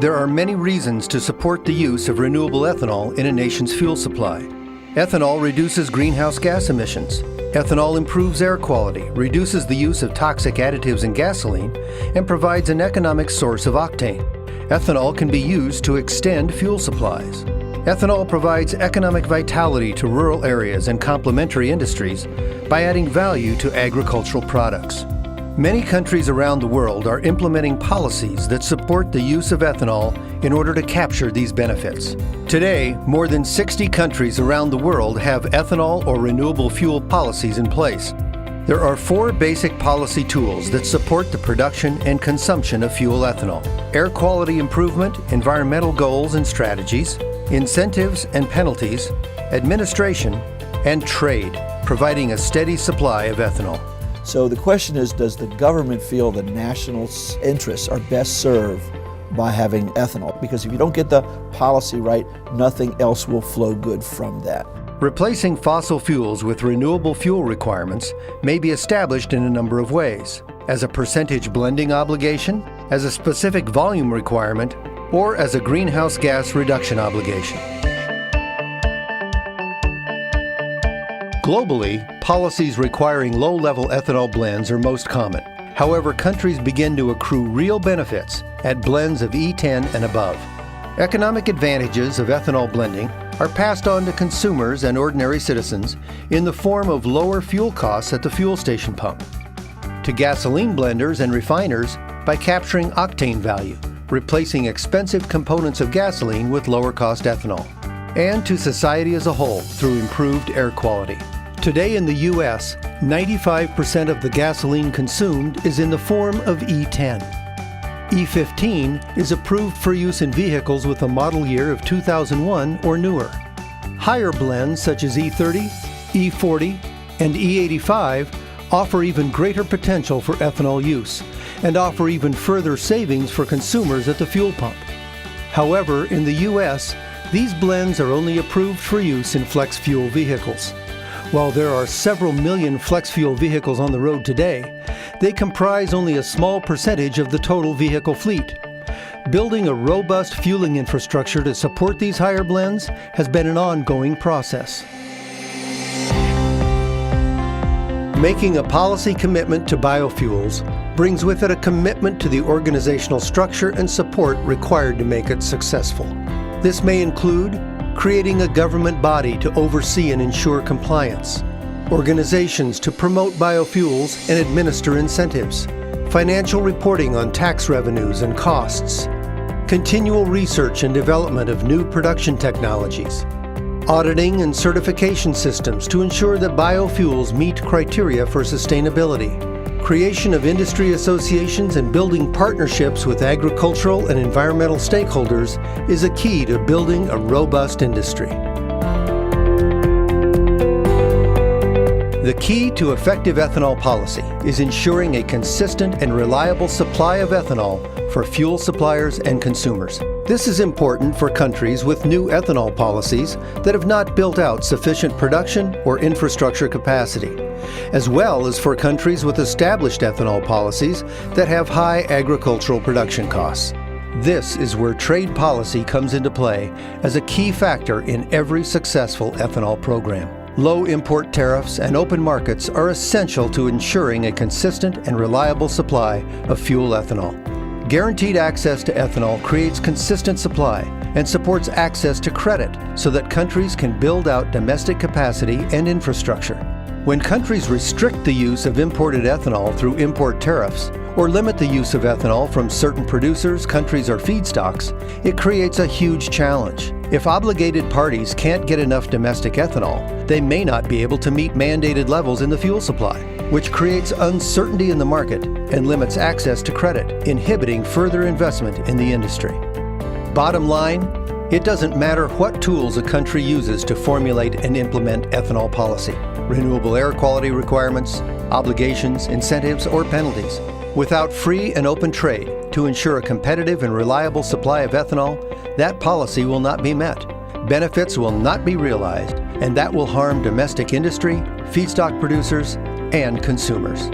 There are many reasons to support the use of renewable ethanol in a nation's fuel supply. Ethanol reduces greenhouse gas emissions. Ethanol improves air quality, reduces the use of toxic additives in gasoline, and provides an economic source of octane. Ethanol can be used to extend fuel supplies. Ethanol provides economic vitality to rural areas and complementary industries by adding value to agricultural products. Many countries around the world are implementing policies that support the use of ethanol in order to capture these benefits. Today, more than 60 countries around the world have ethanol or renewable fuel policies in place. There are 4 basic policy tools that support the production and consumption of fuel ethanol: air quality improvement, environmental goals and strategies, incentives and penalties, administration, and trade, providing a steady supply of ethanol. So the question is, does the government feel the national interests are best served by having ethanol? Because if you don't get the policy right, nothing else will flow good from that. Replacing fossil fuels with renewable fuel requirements may be established in a number of ways: as a percentage blending obligation, as a specific volume requirement, or as a greenhouse gas reduction obligation. Globally, policies requiring low-level ethanol blends are most common. However, countries begin to accrue real benefits at blends of E10 and above. Economic advantages of ethanol blending are passed on to consumers and ordinary citizens in the form of lower fuel costs at the fuel station pump, to gasoline blenders and refiners by capturing octane value, replacing expensive components of gasoline with lower-cost ethanol, and to society as a whole through improved air quality. Today in the U.S., 95% of the gasoline consumed is in the form of E10. E15 is approved for use in vehicles with a model year of 2001 or newer. Higher blends such as E30, E40, and E85 offer even greater potential for ethanol use and offer even further savings for consumers at the fuel pump. However, in the U.S., these blends are only approved for use in flex fuel vehicles. While there are several million flex fuel vehicles on the road today, they comprise only a small percentage of the total vehicle fleet. Building a robust fueling infrastructure to support these higher blends has been an ongoing process. Making a policy commitment to biofuels brings with it a commitment to the organizational structure and support required to make it successful. This may include creating a government body to oversee and ensure compliance, organizations to promote biofuels and administer incentives, financial reporting on tax revenues and costs, continual research and development of new production technologies, auditing and certification systems to ensure that biofuels meet criteria for sustainability, creation of industry associations and building partnerships with agricultural and environmental stakeholders is a key to building a robust industry. The key to effective ethanol policy is ensuring a consistent and reliable supply of ethanol for fuel suppliers and consumers. This is important for countries with new ethanol policies that have not built out sufficient production or infrastructure capacity, as well as for countries with established ethanol policies that have high agricultural production costs. This is where trade policy comes into play as a key factor in every successful ethanol program. Low import tariffs and open markets are essential to ensuring a consistent and reliable supply of fuel ethanol. Guaranteed access to ethanol creates consistent supply and supports access to credit so that countries can build out domestic capacity and infrastructure. When countries restrict the use of imported ethanol through import tariffs or limit the use of ethanol from certain producers, countries, or feedstocks, it creates a huge challenge. If obligated parties can't get enough domestic ethanol, they may not be able to meet mandated levels in the fuel supply, which creates uncertainty in the market and limits access to credit, inhibiting further investment in the industry. Bottom line, it doesn't matter what tools a country uses to formulate and implement ethanol policy: renewable air quality requirements, obligations, incentives, or penalties. Without free and open trade to ensure a competitive and reliable supply of ethanol, that policy will not be met. Benefits will not be realized, and that will harm domestic industry, feedstock producers, and consumers.